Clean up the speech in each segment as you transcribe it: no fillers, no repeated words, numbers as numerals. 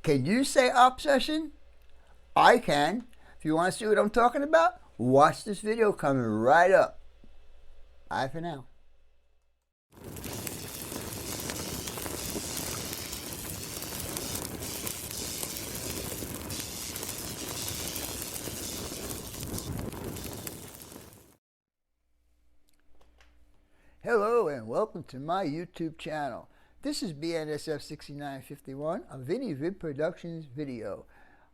Can you say obsession? I can. If you want to see what I'm talking about, watch this video coming right up. Bye for now. Hello and welcome to my YouTube channel. This is BNSF6951, a Vinny Vid Productions video.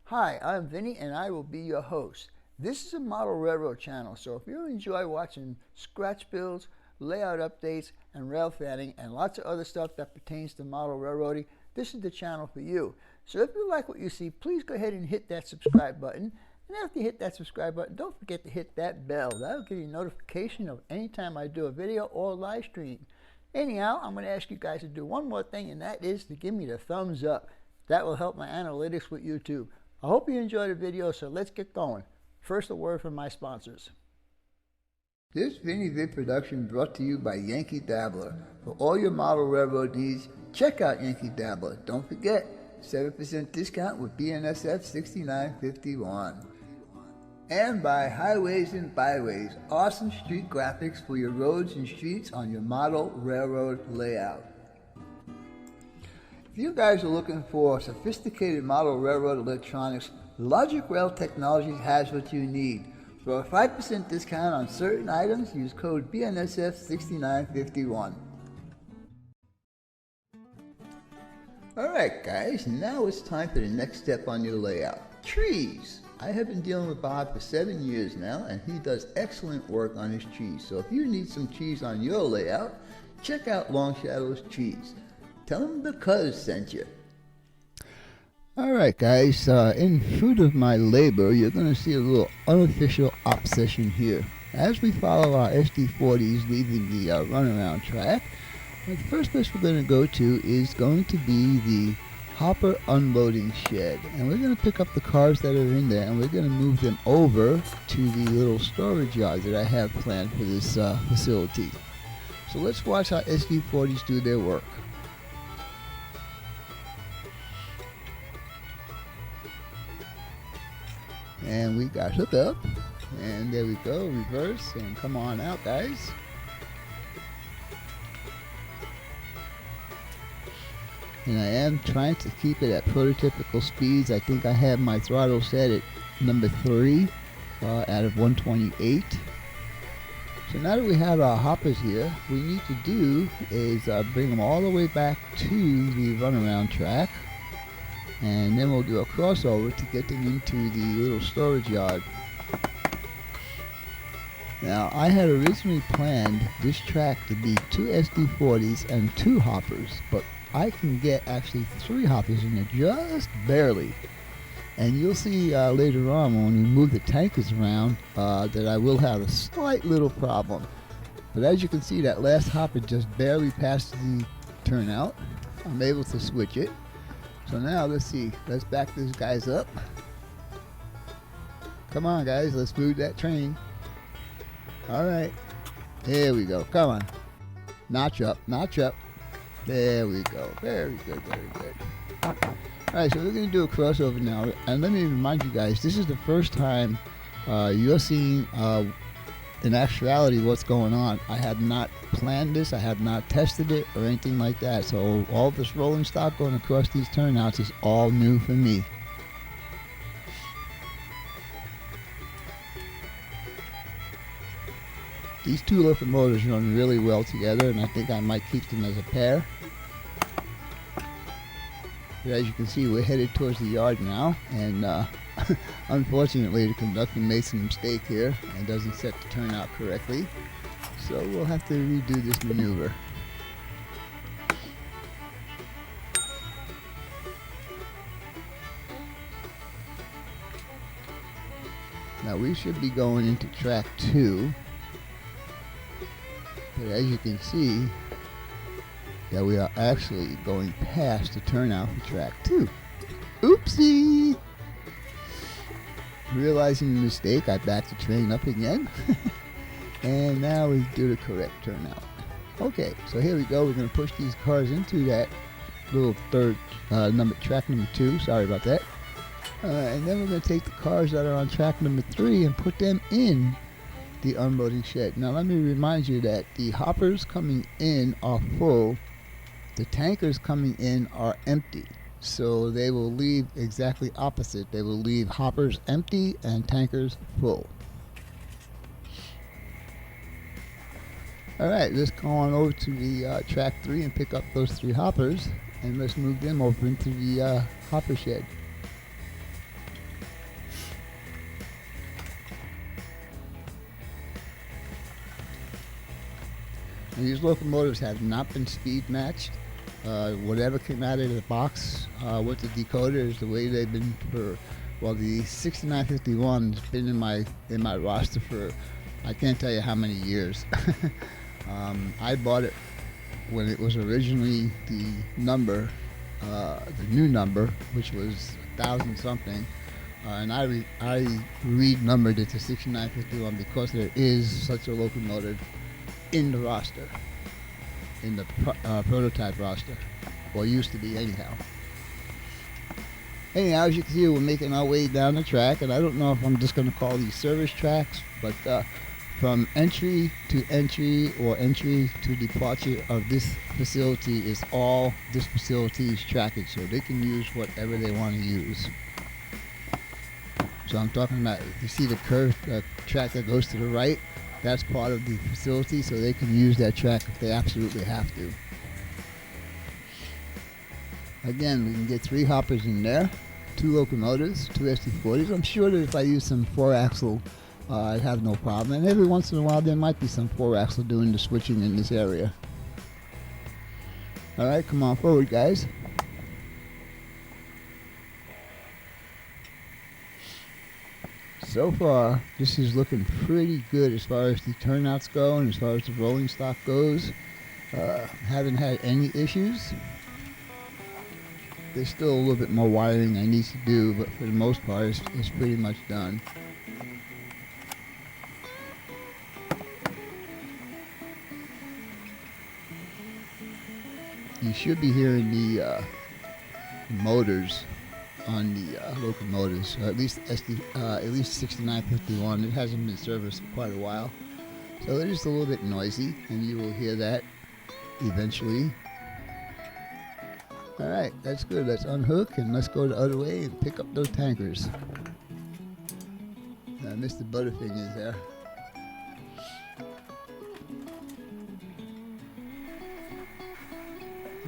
Hi, I'm Vinny and I will be your host. This is a model railroad channel, so if you enjoy watching scratch builds, layout updates, and rail fanning, and lots of other stuff that pertains to model railroading, this is the channel for you. So if you like what you see, please go ahead and hit that subscribe button. And after you hit that subscribe button, don't forget to hit that bell. That'll give you notification of anytime I do a video or live stream. Anyhow, I'm going to ask you guys to do one more thing, and that is to give me the thumbs up. That will help my analytics with YouTube. I hope you enjoyed the video, so let's get going. First, a word from my sponsors. This Vinny Vid production brought to you by Yankee Dabbler. For all your model railroad needs, check out Yankee Dabbler. Don't forget, 7% discount with BNSF 6951. And by Highways and Byways, awesome street graphics for your roads and streets on your model railroad layout. If you guys are looking for sophisticated model railroad electronics, Logic Rail Technologies has what you need. For a 5% discount on certain items, use code BNSF 6951. Alright guys, now it's time for the next step on your layout. Trees! I have been dealing with Bob for 7 years now, and he does excellent work on his trees. So if you need some trees on your layout, check out Long Shadow's Trees. Tell him the Cuz sent you. Alright guys, in fruit of my labor, you're going to see a little unofficial op session here. As we follow our SD40s leaving the runaround track, the first place we're going to go to is going to be the hopper unloading shed, and we're going to pick up the cars that are in there and we're going to move them over to the little storage yard that I have planned for this facility. So let's watch how SD40s do their work. And we got hook up, and there we go, reverse, and come on out guys. And I am trying to keep it at prototypical speeds. I think I have my throttle set at number 3 out of 128. So now that we have our hoppers here, what we need to do is bring them all the way back to the runaround track. And then we'll do a crossover to get them into the little storage yard. Now, I had originally planned this track to be 2 SD40s and 2 hoppers, but I can get actually 3 hoppers in there just barely. And you'll see later on when we move the tankers around that I will have a slight little problem. But as you can see, that last hopper just barely passed the turnout. I'm able to switch it. So now let's see, let's back these guys up. Come on guys, let's move that train. Alright, there we go, come on. Notch up, notch up. There we go. Very good, very good. Alright, so we're going to do a crossover now. And let me remind you guys, this is the first time you're seeing in actuality what's going on. I have not planned this. I have not tested it or anything like that. So all this rolling stock going across these turnouts is all new for me. These 2 locomotives run really well together, and I think I might keep them as a pair. But as you can see, we're headed towards the yard now, and unfortunately the conductor made some mistake here and doesn't set the turnout correctly. So we'll have to redo this maneuver. Now we should be going into track 2. But as you can see, that we are actually going past the turnout for track 2. Oopsie! Realizing the mistake, I backed the train up again. And now we do the correct turnout. Okay, so here we go. We're going to push these cars into that track number 2. Sorry about that. And then we're going to take the cars that are on track number 3 and put them in the unloading shed. Now let me remind you that the hoppers coming in are full. The tankers coming in are empty. So they will leave exactly opposite. They will leave hoppers empty and tankers full. Alright, let's go on over to the track 3 and pick up those 3 hoppers, and let's move them over into the hopper shed. And these locomotives have not been speed matched. Whatever came out of the box with the decoder is the way they've been for, well, the 6951 has been in my roster for, I can't tell you how many years. I bought it when it was originally the number, the new number, which was 1,000 something, and I renumbered it to 6951 because there is such a locomotive in the roster, in the prototype roster, or used to be anyhow. Anyhow, as you can see, we're making our way down the track, and I don't know if I'm just going to call these service tracks, but from entry to entry or entry to departure of this facility is all this facility's trackage, so they can use whatever they want to use. So I'm talking about, you see the curved track that goes to the right? That's part of the facility, so they can use that track if they absolutely have to. Again, we can get 3 hoppers in there, 2 locomotives, 2 ST40s. I'm sure that if I use some 4-axle, I'd have no problem. And every once in a while, there might be some 4-axle doing the switching in this area. Alright, come on forward, guys. So far, this is looking pretty good as far as the turnouts go and as far as the rolling stock goes. Haven't had any issues. There's still a little bit more wiring I need to do, but for the most part, it's pretty much done. You should be hearing the motors on the locomotives, or at least 6951. It hasn't been serviced for quite a while, so they're just a little bit noisy, and you will hear that eventually. Alright, that's good. Let's unhook and let's go the other way and pick up those tankers. Mr. Butterfing is there.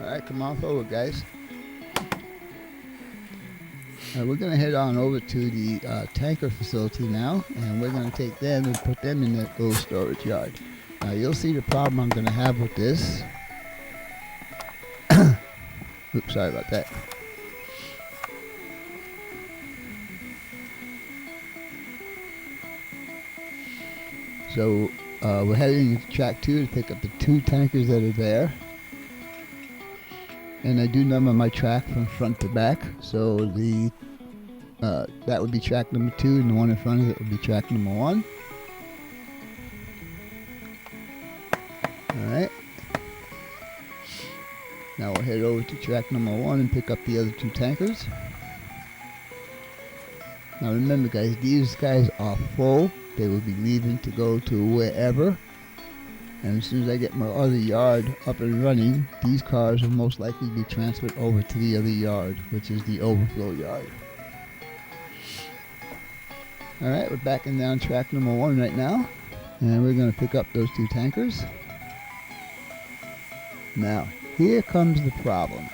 Alright, come on forward, guys. We're going to head on over to the tanker facility now, and we're going to take them and put them in that little storage yard. Now you'll see the problem I'm going to have with this. Oops, sorry about that. So we're heading to track 2 to pick up the 2 tankers that are there. And I do number my track from front to back, so the that would be track number 2, and the one in front of it would be track number 1. Alright. Now we'll head over to track number 1 and pick up the other 2 tankers. Now remember, guys, these guys are full. They will be leaving to go to wherever. And as soon as I get my other yard up and running, these cars will most likely be transferred over to the other yard, which is the overflow yard. Alright, we're backing down track number 1 right now, and we're going to pick up those 2 tankers. Now, here comes the problem.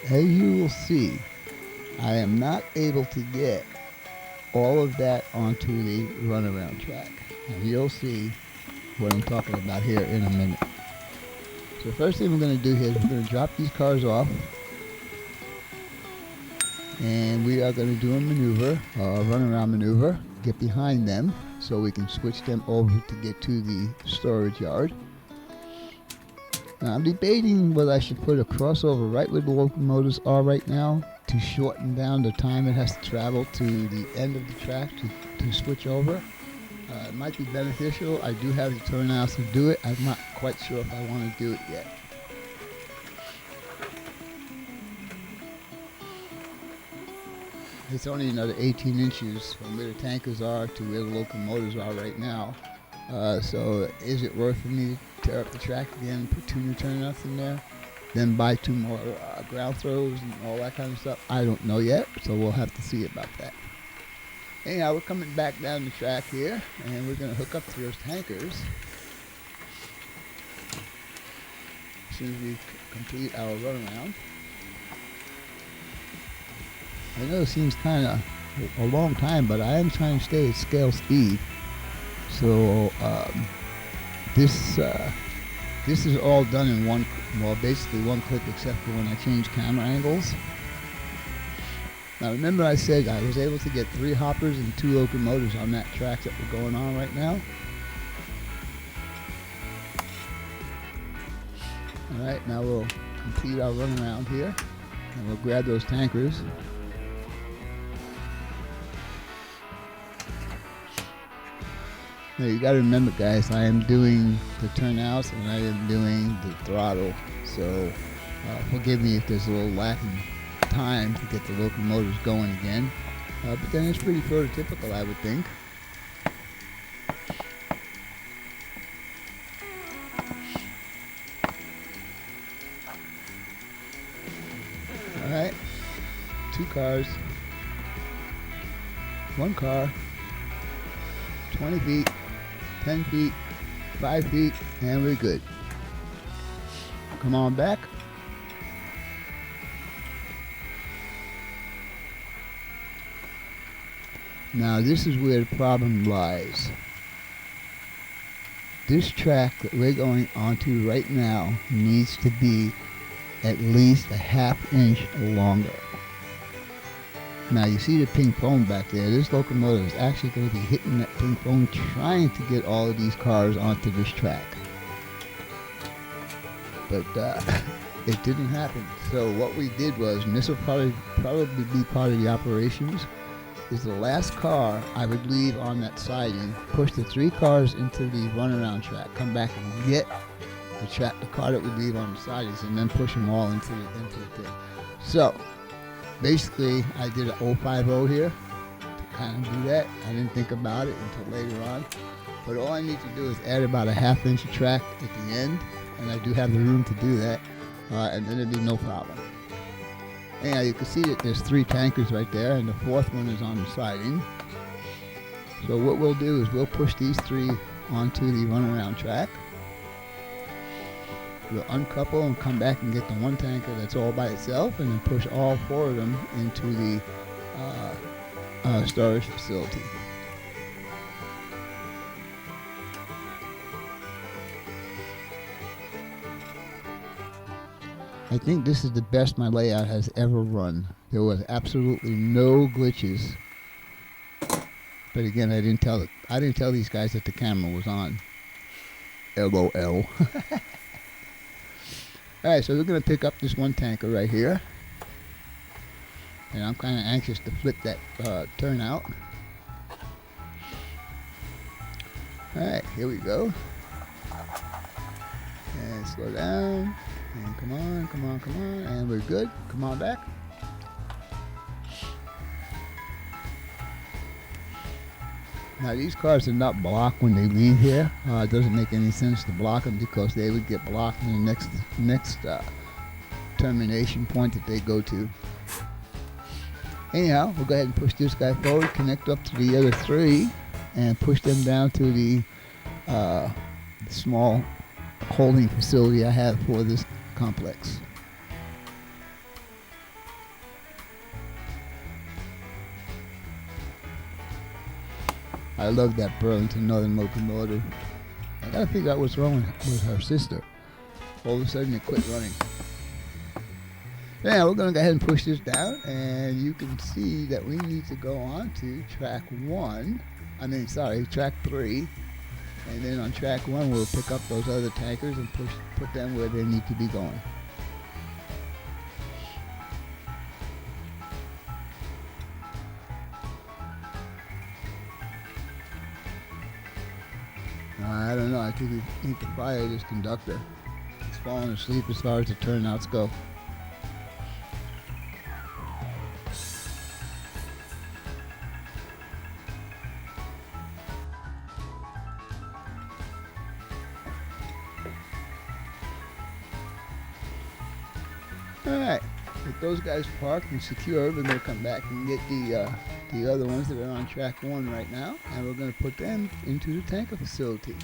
As you will see, I am not able to get all of that onto the runaround track. And you'll see what I'm talking about here in a minute. So first thing we're going to do here is we're going to drop these cars off, and we are going to do a maneuver, a runaround maneuver, get behind them so we can switch them over to get to the storage yard. Now I'm debating whether I should put a crossover right where the locomotives are right now to shorten down the time it has to travel to the end of the track to switch over. It might be beneficial. I do have the turnouts to do it. I'm not quite sure if I want to do it yet. It's only another 18 inches from where the tankers are to where the locomotives are right now. So is it worth for me to tear up the track again, put 2 new turnouts in there, then buy 2 more ground throws and all that kind of stuff? I don't know yet, so we'll have to see about that. Anyhow, we're coming back down the track here, and we're going to hook up to those tankers as soon as we complete our run around. I know it seems kind of a long time, but I am trying to stay at scale speed. So this is all done in basically one click, except for when I change camera angles. Now remember I said I was able to get 3 hoppers and 2 locomotives on that track that we're going on right now. Alright, now we'll complete our run around here, and we'll grab those tankers. Now you gotta remember, guys, I am doing the turnouts and I am doing the throttle, so forgive me if there's a little lacking time to get the locomotives going again, but then it's pretty prototypical, I would think. Alright, 2 cars, 1 car, 20 feet, 10 feet, 5 feet, and we're good. Come on back. Now this is where the problem lies. This track that we're going onto right now needs to be at least a ½ inch longer. Now you see the ping pong back there. This locomotive is actually going to be hitting that ping pong trying to get all of these cars onto this track. But it didn't happen. So what we did was, and this will probably be part of the operations, is the last car I would leave on that siding, push the 3 cars into the runaround track, come back and get the car that we leave on the sidings, and then push them all into the thing. So basically, I did an 050 here to kind of do that. I didn't think about it until later on. But all I need to do is add about a ½ inch of track at the end, and I do have the room to do that, and then it'd be no problem. Anyhow, you can see that there's 3 tankers right there, and the 4th one is on the siding. So what we'll do is we'll push these 3 onto the runaround track. We'll uncouple and come back and get the 1 tanker that's all by itself, and then push all 4 of them into the storage facility. I think this is the best my layout has ever run. There was absolutely no glitches. But again, I didn't tell these guys that the camera was on. LOL. Alright, so we're going to pick up this 1 tanker right here. And I'm kind of anxious to flip that turnout. Alright, here we go. And slow down. And come on. And we're good. Come on back. Now these cars are not blocked when they leave here. It doesn't make any sense to block them because they would get blocked in the next termination point that they go to. Anyhow, we'll go ahead and push this guy forward, connect up to the other 3, and push them down to the small holding facility I have for this complex. I love that Burlington Northern locomotive. I gotta figure out what's wrong with her sister. All of a sudden it quit running. Yeah, we're gonna go ahead and push this down, and you can see that we need to go on to track 3. And then on track 1 we'll pick up those other tankers and put them where they need to be going. I don't know, I think we need to fire this conductor. He's falling asleep as far as the turnouts go. Alright, with those guys parked and secure, we're going to come back and get the other ones that are on track 1 right now, and we're going to put them into the tanker facility.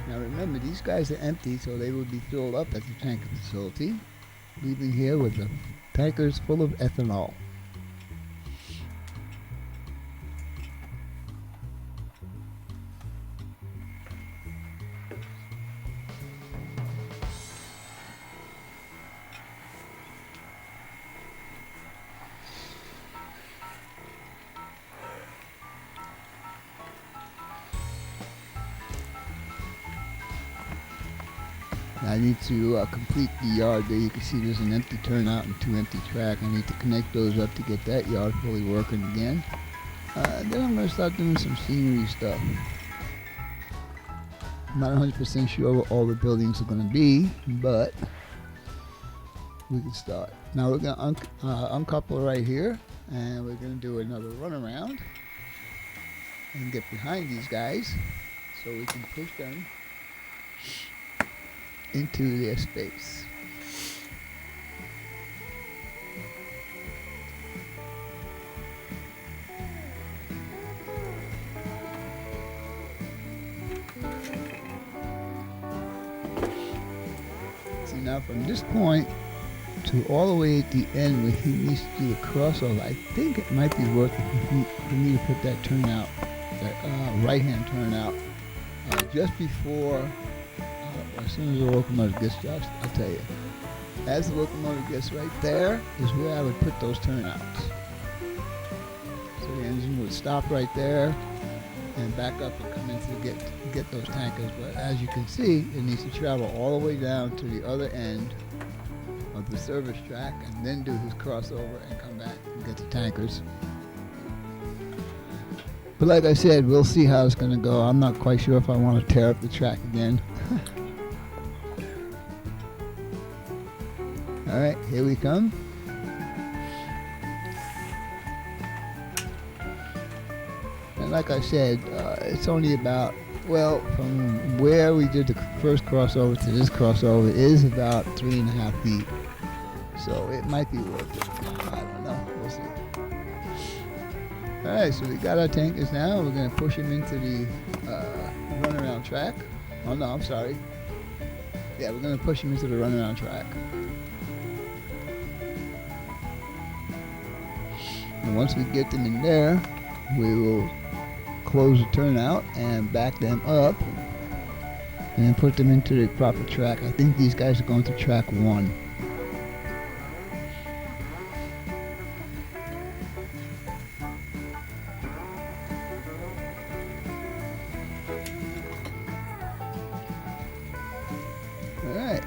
Now remember, these guys are empty, so they will be filled up at the tanker facility, leaving here with the tankers full of ethanol. I need to complete the yard there. You can see there's an empty turnout and 2 empty track. I need to connect those up to get that yard fully working again. Then I'm going to start doing some scenery stuff. I'm not 100% sure what all the buildings are going to be, but we can start. Now we're going to uncouple right here, and we're going to do another run around and get behind these guys so we can push them into their space. See, now from this point to all the way at the end where he needs to do the crossover, I think it might be worth it for me to put that turnout, that right-hand turnout, just before. As soon as the locomotive gets just, I'll tell you. As the locomotive gets right there is where I would put those turnouts. So the engine would stop right there and back up and come in to get those tankers. But as you can see, it needs to travel all the way down to the other end of the service track and then do his crossover and come back and get the tankers. But like I said, we'll see how it's going to go. I'm not quite sure if I want to tear up the track again. Alright, here we come. And like I said, it's only about, well, from where we did the first crossover to this crossover is about 3.5 feet. So it might be worth it. I don't know. We'll see. Alright, so we got our tankers now. We're going to push them into the runaround track. Oh no, I'm sorry. Yeah, we're going to push them into the runaround track. And once we get them in there, we will close the turnout and back them up and then put them into the proper track. I think these guys are going to track 1. Alright.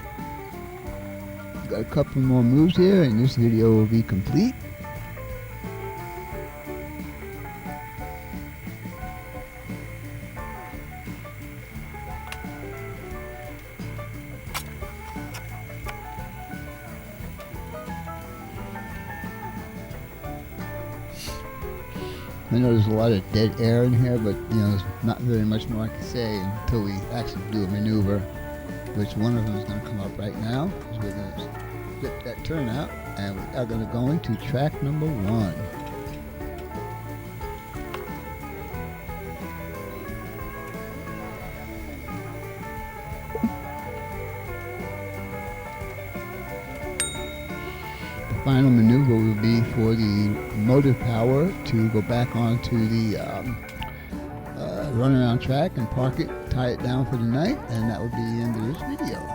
Got a couple more moves here and this video will be complete. I know there's a lot of dead air in here, but you know, there's not very much more I can say until we actually do a maneuver, which one of them is going to come up right now. So we're going to flip that turnout, and we are going to go into track number 1. Final maneuver will be for the motive power to go back onto the runaround track and park it, tie it down for the night, and that will be the end of this video.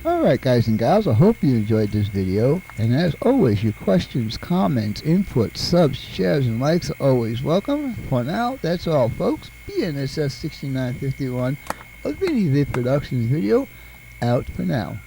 Alright guys and gals, I hope you enjoyed this video, and as always, your questions, comments, input, subs, shares, and likes are always welcome. For now, that's all folks. BNSS 6951, a Vinny Vid Productions video, out for now.